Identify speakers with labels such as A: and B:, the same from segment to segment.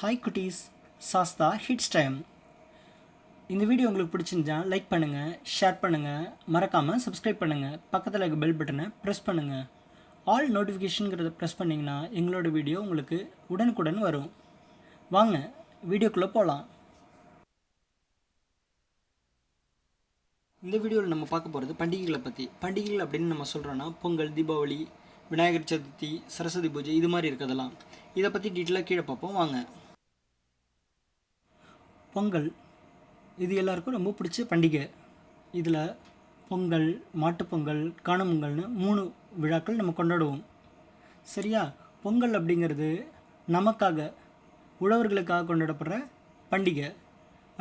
A: Hi குட்டீஸ், Sastha hits time. இந்த video உங்களுக்கு பிடிச்சிருந்தா லைக் பண்ணுங்கள், ஷேர் பண்ணுங்கள், மறக்காமல் சப்ஸ்கிரைப் பண்ணுங்கள், பக்கத்தில் இருக்க பெல் பட்டனை ப்ரெஸ் பண்ணுங்கள். ஆல் நோட்டிஃபிகேஷனுங்கிறத ப்ரெஸ் பண்ணிங்கன்னா எங்களோட வீடியோ உங்களுக்கு உடனுக்குடன் வரும். வாங்க வீடியோக்குள்ளே போகலாம். இந்த வீடியோவில் நம்ம பார்க்க போகிறது பண்டிகைகளை பற்றி. பண்டிகைகள் அப்படின்னு நம்ம சொல்கிறோன்னா பொங்கல், தீபாவளி, விநாயகர் சதுர்த்தி, சரஸ்வதி பூஜை, இது மாதிரி இருக்கிறதெல்லாம். இதை பற்றி டீட்டெயிலாக கீழே பார்ப்போம் வாங்க. பொங்கல் இது எல்லாருக்கும் ரொம்ப பிடிச்ச பண்டிகை. இதில் பொங்கல், மாட்டுப்பொங்கல், காணும் பொங்கல்னு 3 விழாக்கள் நம்ம கொண்டாடுவோம். சரியா? பொங்கல் அப்படிங்கிறது நமக்காக, உழவர்களுக்காக கொண்டாடப்படுற பண்டிகை.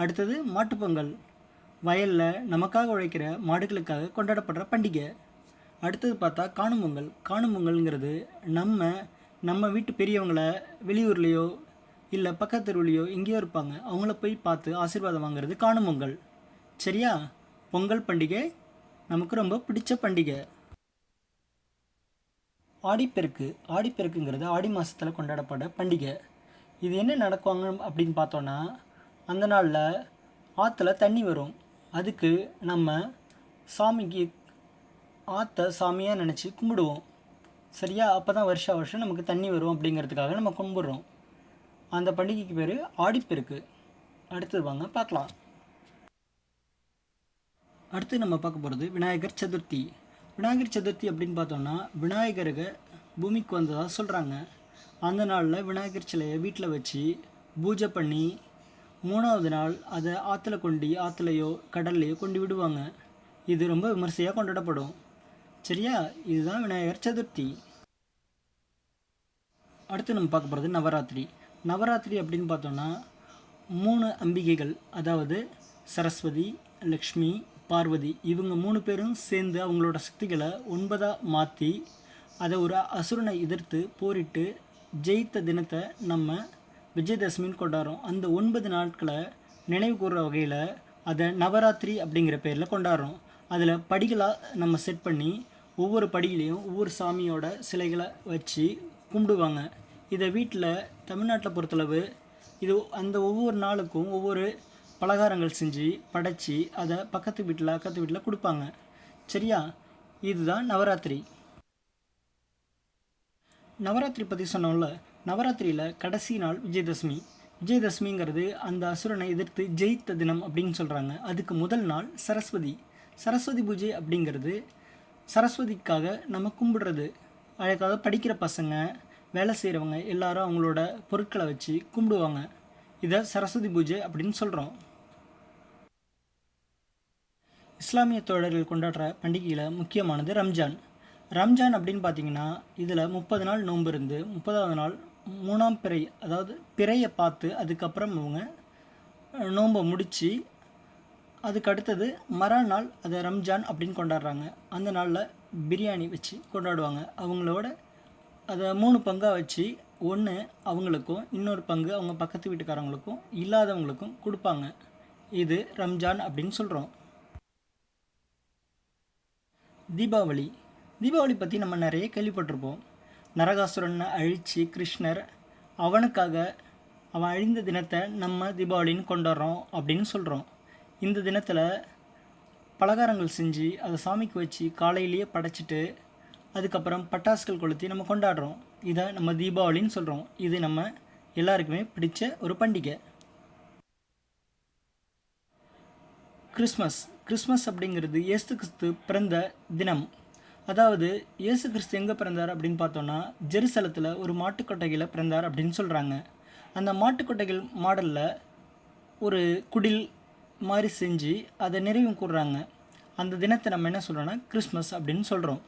A: அடுத்தது மாட்டுப்பொங்கல், வயலில் நமக்காக உழைக்கிற மாடுகளுக்காக கொண்டாடப்படுற பண்டிகை. அடுத்தது பார்த்தா காணும் பொங்கல். காணும் பொங்கல்ங்கிறது நம்ம வீட்டு பெரியவங்களை வெளியூர்லேயோ இல்லை பக்கத்து தெருவுலையோ எங்கேயோ இருப்பாங்க, அவங்கள போய் பார்த்து ஆசீர்வாதம் வாங்குறது காணும் பொங்கல். சரியா? பொங்கல் பண்டிகை நமக்கு ரொம்ப பிடிச்ச பண்டிகை. ஆடிப்பெருக்கு. ஆடிப்பெருக்குங்கிறது ஆடி மாதத்தில் கொண்டாடப்பட பண்டிகை. இது என்ன நடக்குவாங்க அப்படின்னு பார்த்தோன்னா, அந்த நாளில் ஆற்றுல தண்ணி வரும். அதுக்கு நம்ம சாமிக்கு ஆற்றை சாமியாக நினச்சி கும்பிடுவோம். சரியா? அப்போ தான் வருஷம் நமக்கு தண்ணி வரும் அப்படிங்கிறதுக்காக நம்ம கும்பிட்றோம். அந்த பண்டிகைக்கு பேர் ஆடிப்பெருக்கு. அடுத்தது வாங்க பார்க்கலாம். அடுத்து நம்ம பார்க்க போகிறது விநாயகர் சதுர்த்தி. விநாயகர் சதுர்த்தி அப்படின்னு பார்த்தோன்னா, விநாயகருக்கு பூமிக்கு வந்ததாக சொல்கிறாங்க. அந்த நாளில் விநாயகர் சிலையை வீட்டில் வச்சு பூஜை பண்ணி 3வது நாள் அதை ஆற்றுலையோ கடல்லையோ கொண்டு விடுவாங்க. இது ரொம்ப விமர்சையாக கொண்டாடப்படும். சரியா? இதுதான் விநாயகர் சதுர்த்தி. அடுத்து நம்ம பார்க்க போகிறது நவராத்திரி. நவராத்திரி அப்படின்னு பார்த்தோன்னா 3 அம்பிகைகள், அதாவது சரஸ்வதி, லக்ஷ்மி, பார்வதி, இவங்க 3 பேரும் சேர்ந்து அவங்களோட சக்திகளை 9ஆக மாற்றி அதை ஒரு அசுரனை எதிர்த்து போரிட்டு ஜெயித்த தினத்தை நம்ம விஜயதசமின்னு கொண்டாடுறோம். அந்த 9 நாட்களை நினைவு கூறுற வகையில் அதை நவராத்திரி அப்படிங்கிற பேரில் கொண்டாடுறோம். அதில் படிகளாக நம்ம செட் பண்ணி ஒவ்வொரு படியிலையும் ஒவ்வொரு சாமியோட சிலைகளை வச்சு கும்பிடுவாங்க. இதை வீட்டில் தமிழ்நாட்டில் பொறுத்தளவு இது அந்த ஒவ்வொரு நாளுக்கும் ஒவ்வொரு பலகாரங்கள் செஞ்சு படைச்சி அதை அக்கத்து வீட்டில் கொடுப்பாங்க. சரியா? இதுதான் நவராத்திரி. நவராத்திரி பற்றி சொன்னோம்ல, நவராத்திரியில் கடைசி நாள் விஜயதசமி. விஜயதசமிங்கிறது அந்த அசுரனை எதிர்த்து ஜெயித்த தினம் அப்படின்னு சொல்கிறாங்க. அதுக்கு முதல் நாள் சரஸ்வதி. சரஸ்வதி பூஜை அப்படிங்கிறது சரஸ்வதிக்காக நம்ம கும்பிடுறது. அதுக்காக படிக்கிற பசங்க, வேலை செய்கிறவங்க எல்லாரும் அவங்களோட பொருட்களை வச்சு கும்பிடுவாங்க. இதை சரஸ்வதி பூஜை அப்படின்னு சொல்கிறோம். இஸ்லாமிய தோழர்கள் கொண்டாடுற பண்டிகையில் முக்கியமானது ரம்ஜான். ரம்ஜான் அப்படின்னு பார்த்தீங்கன்னா, இதில் 30 நாள் நோன்பு இருந்து 30வது நாள் 3ஆம் பிறை, அதாவது பிறையை பார்த்து அதுக்கப்புறம் அவங்க நோன்பை முடித்து அதுக்கு அடுத்தது மறுநாள் அதை ரம்ஜான் அப்படின்னு கொண்டாடுறாங்க. அந்த நாளில் பிரியாணி வச்சு கொண்டாடுவாங்க. அவங்களோட அதை 3 பங்காக வச்சு, ஒன்று அவங்களுக்கும், இன்னொரு பங்கு அவங்க பக்கத்து வீட்டுக்காரங்களுக்கும், இல்லாதவங்களுக்கும் கொடுப்பாங்க. இது ரம்ஜான் அப்படின்னு சொல்கிறோம். தீபாவளி. தீபாவளி பற்றி நம்ம நிறைய கேள்விப்பட்டிருப்போம். நரகாசுரனை அழித்து கிருஷ்ணர் அவன் அழிந்த தினத்தை நம்ம தீபாவளின்னு கொண்டாடுறோம் அப்படின்னு சொல்கிறோம். இந்த தினத்தில் பலகாரங்கள் செஞ்சு அதை சாமிக்கு வச்சு காலையிலேயே படைச்சிட்டு அதுக்கப்புறம் பட்டாசுகள் கொளுத்தி நம்ம கொண்டாடுறோம். இதை நம்ம தீபாவளின்னு சொல்கிறோம். இது நம்ம எல்லாருக்குமே பிடிச்ச ஒரு பண்டிகை. கிறிஸ்மஸ் அப்படிங்கிறது இயேசு கிறிஸ்து பிறந்த தினம். அதாவது இயேசு கிறிஸ்து எங்கே பிறந்தார் அப்படின்னு பார்த்தோன்னா, ஜெருசலத்தில் ஒரு மாட்டுக்கொட்டையில் பிறந்தார் அப்படின்னு சொல்கிறாங்க. அந்த மாட்டுக்கொட்டைகள் மாடலில் ஒரு குடில் மாதிரி செஞ்சு அதை நிறைவு கூறுறாங்க. அந்த தினத்தை நம்ம என்ன சொல்கிறோன்னா கிறிஸ்மஸ் அப்படின்னு சொல்கிறோம்.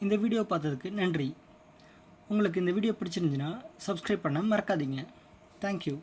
A: இந்த வீடியோ பார்த்ததுக்கு நன்றி. உங்களுக்கு இந்த வீடியோ பிடிச்சிருந்துச்சுன்னா சப்ஸ்கிரைப் பண்ண மறக்காதீங்க. தேங்க்யூ.